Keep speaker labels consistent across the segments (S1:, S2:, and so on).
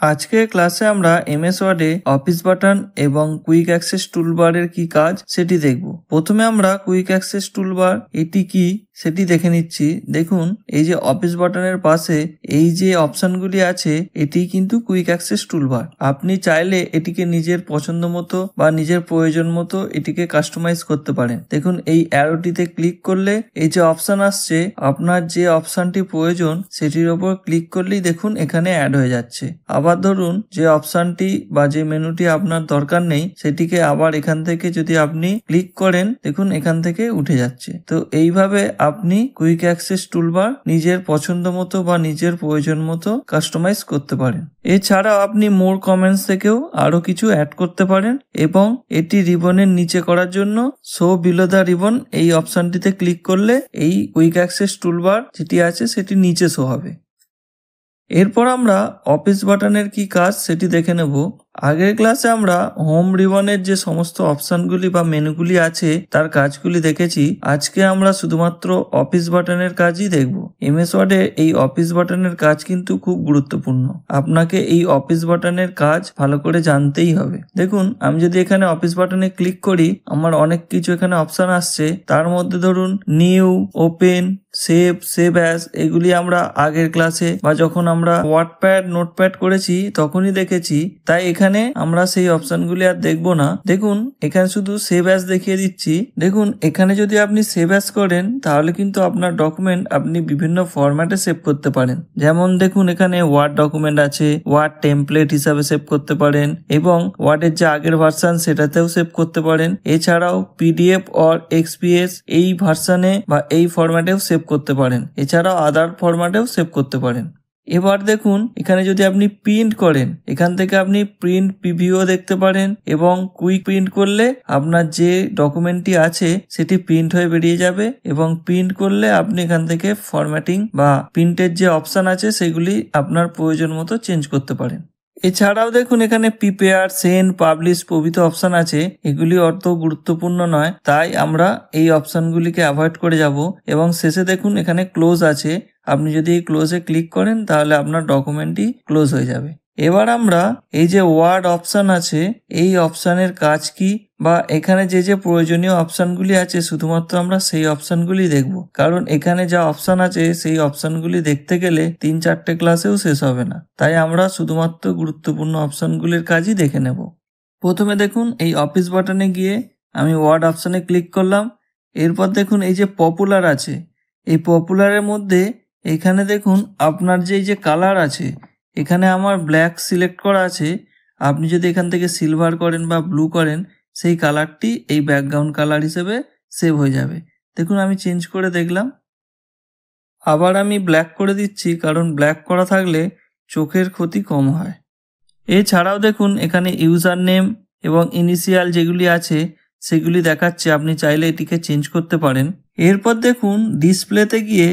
S1: আজকের ক্লাসে আমরা এমএস ওয়ার্ডে অফিস বাটন এবং কুইক অ্যাক্সেস টুলবারের কি কাজ সেটি দেখব। প্রথমে আমরা কুইক অ্যাক্সেস টুলবার এটি কি সেটি দেখে নিচ্ছি। দেখুন, এই যে অফিস বাটনের পাশে এই যে অপশনগুলি আছে এটি কিন্তু কুইক অ্যাক্সেস টুলবার। আপনি চাইলে এটিকে নিজের পছন্দ মতো বা নিজের প্রয়োজন মতো এটিকে কাস্টমাইজ করতে পারেন। দেখুন, এই অ্যারোটিতে ক্লিক করলে এই যে অপশন আসছে, আপনার যে অপশনটি প্রয়োজন সেটির ওপর ক্লিক করলেই দেখুন এখানে অ্যাড হয়ে যাচ্ছে। আবার ধরুন যে অপশনটি বা যে মেনুটি আপনার দরকার নেই সেটিকে আবার এখান থেকে যদি আপনি ক্লিক করেন, দেখুন এখান থেকে উঠে যাচ্ছে। তো এইভাবে আপনি কুইক অ্যাক্সেস টুলবার নিজের পছন্দ মতো বা নিজের প্রয়োজন মতো কাস্টমাইজ করতে পারেন। এছাড়াও আপনি মোর কমেন্টস থেকেও আরো কিছু অ্যাড করতে পারেন এবং এটি রিবনের নিচে করার জন্য শো বিলো দ্য রিবন এই অপশনটিতে ক্লিক করলে এই কুইক অ্যাক্সেস টুলবার যেটি আছে সেটি নিচে শো হবে। এরপর আমরা অফিস বাটনের কি কাজ সেটি দেখে নেব। আগের ক্লাসে আমরা হোম রিবনের যে সমস্ত অপশনগুলি বা মেনুগুলি আছে তার কাজগুলি দেখেছি। আজকে আমরা শুধুমাত্র অফিস বাটনের কাজই দেখব। এমএস ওয়ার্ডে এই অফিস বাটনের কাজ কিন্তু খুব গুরুত্বপূর্ণ। আপনাকে এই অফিস বাটনের কাজ ভালো করে জানতেই হবে। দেখুন, আমি যদি এখানে অফিস বাটনে ক্লিক করি, আমার অনেক কিছু এখানে অপশন আসছে। তার মধ্যে ধরুন নিউ, ওপেন, সেভ অ্যাজ, এগুলি আমরা আগের ক্লাসে বা যখন আমরা ওয়ার্ডপ্যাড নোটপ্যাড করেছি তখনই দেখেছি। তাই এখানে আমরা সেই অপশনগুলি আর দেখবো না। দেখুন, এখানে শুধু সেভ অ্যাজ দেখিয়ে দিচ্ছি। দেখুন, এখানে যদি আপনি সেভ অ্যাজ করেন তাহলে কিন্তু আপনার ডকুমেন্ট আপনি বিভিন্ন ফরম্যাটে সেভ করতে পারেন। যেমন দেখুন, এখানে ওয়ার্ড ডকুমেন্ট আছে, ওয়ার্ড টেমপ্লেট হিসাবে সেভ করতে পারেন এবং ওয়ার্ডের যে আগের ভার্সন সেটাতেও সেভ করতে পারেন। এছাড়াও পিডিএফ অর এক্সপিএস এই ভার্সনে বা এই ফরম্যাটেও সেভ করতে পারেন। এছাড়াও আদার ফরম্যাটেও সেভ করতে পারেন। এবার দেখুন, এখানে যদি আপনি প্রিন্ট করেন, এখান থেকে আপনি প্রিন্ট প্রিভিউ দেখতে পারেন এবং কুইক প্রিন্ট করলে আপনার যে ডকুমেন্টটি আছে সেটি প্রিন্ট হয়ে বেরিয়ে যাবে এবং প্রিন্ট করলে আপনি এখান থেকে ফরম্যাটিং বা প্রিন্টের যে অপশন আছে সেগুলি আপনার প্রয়োজন মতো চেঞ্জ করতে পারেন। এছাড়াও দেখুন, এখানে প্রিপেয়ার, সেন্ড, পাবলিশ প্রভৃতি অপশন আছে। এগুলি অত গুরুত্বপূর্ণ নয়, তাই আমরা এই অপশনগুলিকে অ্যাভয়েড করে যাব এবং শেষে দেখুন এখানে ক্লোজ আছে। আপনি যদি এই ক্লোজে ক্লিক করেন তাহলে আপনার ডকুমেন্টটি ক্লোজ হয়ে যাবে। এবার আমরা এই যে ওয়ার্ড অপশন আছে এই অপশনের কাজ কি বা এখানে যে যে প্রয়োজনীয় অপশনগুলি আছে শুধুমাত্র আমরা সেই অপশনগুলি দেখব। কারণ এখানে যা অপশন আছে সেই অপশনগুলি দেখতে গেলে 3-4টে ক্লাসেও শেষ হবে না। তাই আমরা শুধুমাত্র গুরুত্বপূর্ণ অপশনগুলির কাজই দেখে নেব। প্রথমে দেখুন, এই অফিস বাটনে গিয়ে আমি ওয়ার্ড অপশনে ক্লিক করলাম। এরপর দেখুন এই যে পপুলার আছে, এই পপুলারের মধ্যে এখানে দেখুন আপনার যে কালার আছে, এখানে আমার ব্ল্যাক সিলেক্ট করা আছে। আপনি যদি এখান থেকে সিলভার করেন বা ব্লু করেন সেই কালারটি এই ব্যাকগ্রাউন্ড কালার হিসেবে সেভ হয়ে যাবে। দেখুন, আমি চেঞ্জ করে দেখলাম। আবার আমি ব্ল্যাক করে দিচ্ছি, কারণ ব্ল্যাক করা থাকলে চোখের ক্ষতি কম হয়। এছাড়াও দেখুন এখানে ইউজার নেম এবং ইনিশিয়াল যেগুলি আছে সেগুলি দেখাচ্ছে। আপনি চাইলে এটিকে চেঞ্জ করতে পারেন। এরপর দেখুন ডিসপ্লেতে গিয়ে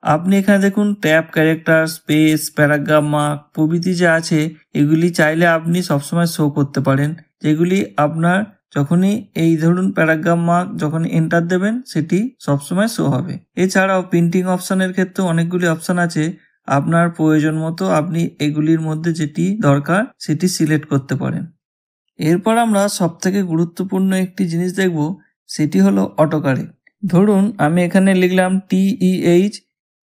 S1: আপনি এখানে দেখুন tab, character, space, paragraph mark প্রভৃতি যে আছে এগুলি চাইলে আপনি সবসময় শো করতে পারেন, যেগুলি আপনার যখনই এই ধরুন প্যারাগ্রাফ মার্ক যখন এন্টার দেবেন সেটি সবসময় শো হবে। এছাড়াও প্রিন্টিং অপশনের ক্ষেত্রে অনেকগুলি অপশন আছে। আপনার প্রয়োজন মতো আপনি এগুলির মধ্যে যেটি দরকার সেটি সিলেক্ট করতে পারেন। এরপর আমরা সবথেকে গুরুত্বপূর্ণ একটি জিনিস দেখব, সেটি হলো অটো কারেক্ট। ধরুন আমি এখানে লিখলাম TEH,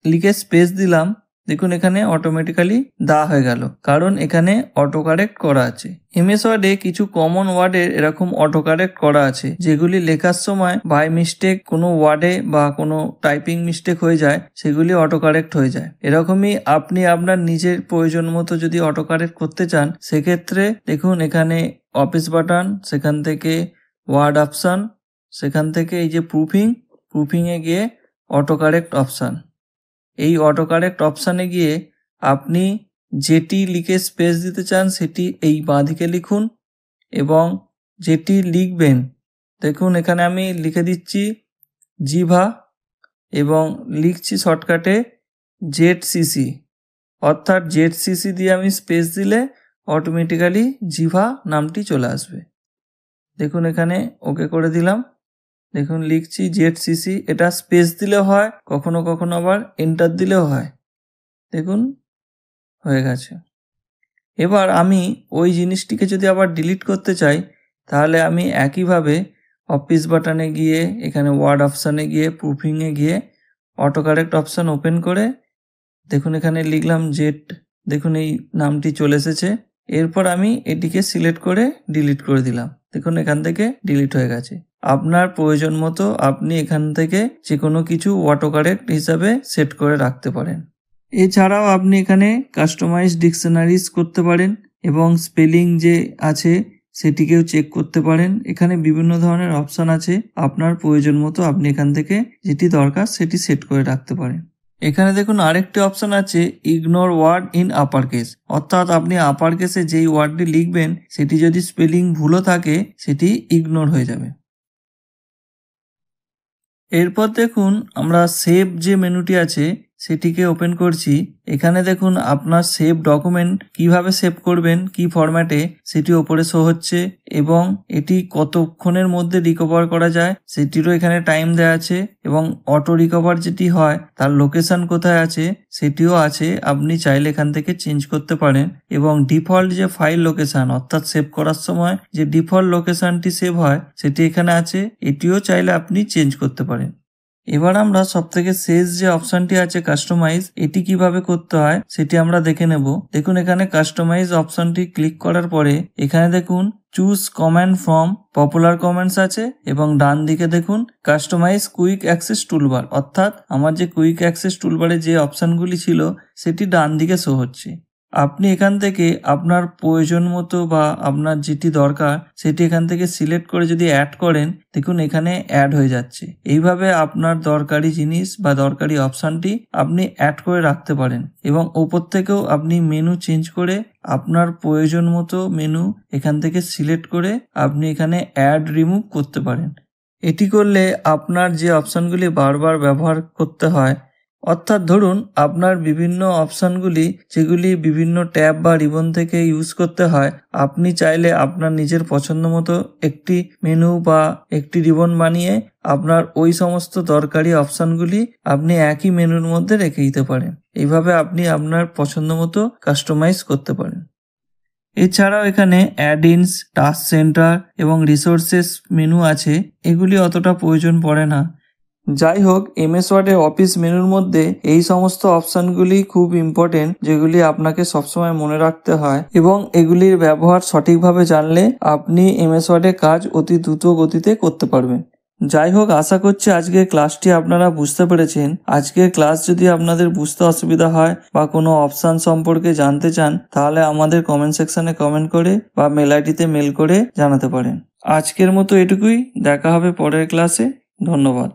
S1: লিখে স্পেস দিলাম। দেখুন এখানে অটোমেটিক্যালি দেওয়া হয়ে গেল, কারণ এখানে অটো কারেক্ট করা আছে। এমএস ওয়ার্ডে কিছু কমন ওয়ার্ডের এরকম অটো কারেক্ট করা আছে, যেগুলি লেখার সময় বাই মিস্টেক কোনো ওয়ার্ডে বা কোনো টাইপিং মিস্টেক হয়ে যায়, সেগুলি অটো কারেক্ট হয়ে যায়। এরকমই আপনি আপনার নিজের প্রয়োজন মতো যদি অটো কারেক্ট করতে চান সেক্ষেত্রে দেখুন এখানে অফিস বাটন, সেখান থেকে ওয়ার্ড অপশন, সেখান থেকে এই যে প্রুফিংয়ে গিয়ে অটো কারেক্ট অপশান। এই অটো কারেক্ট অপশানে গিয়ে আপনি যেটি লিখে স্পেস দিতে চান সেটি এই বাঁদিকে লিখুন এবং যেটি লিখবেন দেখুন এখানে আমি লিখে দিচ্ছি জিভা এবং লিখছি শর্টকাটে ZCC, অর্থাৎ ZCC দিয়ে আমি স্পেস দিলে অটোমেটিক্যালি জিভা নামটি চলে আসবে। দেখুন এখানে ওকে করে দিলাম। দেখুন লিখছি ZCC, এটা স্পেস দিলেও হয়, কখনো কখনো আবার এন্টার দিলেও হয়। দেখুন হয়ে গেছে। এবার আমি ওই জিনিসটিকে যদি আবার ডিলিট করতে চাই, তাহলে আমি একইভাবে অফিস বাটনে গিয়ে এখানে ওয়ার্ড অপশানে গিয়ে প্রুফিংয়ে গিয়ে অটো কারেক্ট অপশান ওপেন করে দেখুন এখানে লিখলাম জেট, দেখুন এই নামটি চলে এসেছে। এরপর আমি এটিকে সিলেক্ট করে ডিলিট করে দিলাম, দেখুন এখান থেকে ডিলিট হয়ে গেছে। আপনার প্রয়োজন মতো আপনি এখান থেকে যে কোনো কিছু অটো কারেক্ট হিসাবে সেট করে রাখতে পারেন। এছাড়াও আপনি এখানে কাস্টমাইজ ডিকশনারিজ করতে পারেন এবং স্পেলিং যে আছে সেটিকেও চেক করতে পারেন। এখানে বিভিন্ন ধরনের অপশান আছে, আপনার প্রয়োজন মতো আপনি এখান থেকে যেটি দরকার সেটি সেট করে রাখতে পারেন। এখানে দেখুন আরেকটি অপশান আছে ignore word in upper case, অর্থাৎ আপনি আপার কেসে যেই ওয়ার্ডটি লিখবেন সেটি যদি স্পেলিং ভুলও থাকে সেটি ইগনোর হয়ে যাবে। এরপর দেখুন আমরা সেভ যে মেনুটি আছে সেটিকে ওপেন করছি। এখানে দেখুন আপনার সেভ ডকুমেন্ট কিভাবে সেভ করবেন, কি ফরম্যাটে, সেটি ওপরে শো হচ্ছে এবং এটি কতক্ষণের মধ্যে রিকভার করা যায় সেটিরও এখানে টাইম দেওয়া আছে এবং অটো রিকভার যেটি হয় তার লোকেশন কোথায় আছে সেটিও আছে, আপনি চাইলে এখান থেকে চেঞ্জ করতে পারেন। এবং ডিফল্ট যে ফাইল লোকেশন অর্থাৎ সেভ করার সময় যে ডিফল্ট লোকেশনটি সেভ হয় সেটি এখানে আছে, এটিও চাইলে আপনি চেঞ্জ করতে পারেন। এবার আমরা সবথেকে শেষ যে অপশনটি আছে কাস্টমাইজ, এটি কিভাবে করতে হয় সেটি আমরা দেখে নেব। দেখুন এখানে কাস্টমাইজ অপশনটি ক্লিক করার পরে এখানে দেখুন choose comment from popular comments আছে এবং ডান দিকে দেখুন কাস্টমাইজ কুইক অ্যাক্সেস টুলবার, অর্থাৎ আমার যে কুইক অ্যাক্সেস টুলবারে যে অপশনগুলি ছিল সেটি ডান দিকে শো হচ্ছে। আপনি এখান থেকে আপনার প্রয়োজন মতো বা আপনার যেটি দরকার সেটি এখান থেকে সিলেক্ট করে যদি অ্যাড করেন, দেখুন এখানে অ্যাড হয়ে যাচ্ছে। এইভাবে আপনার দরকারি জিনিস বা দরকারি অপশানটি আপনি অ্যাড করে রাখতে পারেন এবং ওপর থেকেও আপনি মেনু চেঞ্জ করে আপনার প্রয়োজন মতো মেনু এখান থেকে সিলেক্ট করে আপনি এখানে অ্যাড রিমুভ করতে পারেন। এটি করলে আপনার যে অপশানগুলি বারবার ব্যবহার করতে হয়, অর্থাৎ ধরুন আপনার বিভিন্ন অপশানগুলি যেগুলি বিভিন্ন ট্যাব বা রিবন থেকে ইউজ করতে হয়, আপনি চাইলে আপনার নিজের পছন্দ মতো একটি মেনু বা একটি রিবন বানিয়ে আপনার ওই সমস্ত দরকারি অপশানগুলি আপনি একই মেনুর মধ্যে রেখে দিতে পারেন। এইভাবে আপনি আপনার পছন্দ মতো কাস্টমাইজ করতে পারেন। এছাড়াও এখানে অ্যাড ইনস, টাস্ক সেন্টার এবং রিসোর্সেস মেনু আছে, এগুলি অতটা প্রয়োজন পড়ে না। যাই হোক, এমএস ওয়ার্ডে অফিস মেনুর মধ্যে এই সমস্ত অপশানগুলি খুব ইম্পর্টেন্ট, যেগুলি আপনাকে সবসময় মনে রাখতে হয় এবং এগুলির ব্যবহার সঠিকভাবে জানলে আপনি এমএস ওয়ার্ডে কাজ অতি দ্রুত গতিতে করতে পারবেন। যাই হোক, আশা করছি আজকের ক্লাসটি আপনারা বুঝতে পেরেছেন। আজকের ক্লাস যদি আপনাদের বুঝতে অসুবিধা হয় বা কোনো অপশান সম্পর্কে জানতে চান, তাহলে আমাদের কমেন্ট সেকশনে কমেন্ট করে বা মেল আইডিতে মেল করে জানাতে পারেন। আজকের মতো এটুকুই, দেখা হবে পরের ক্লাসে। ধন্যবাদ।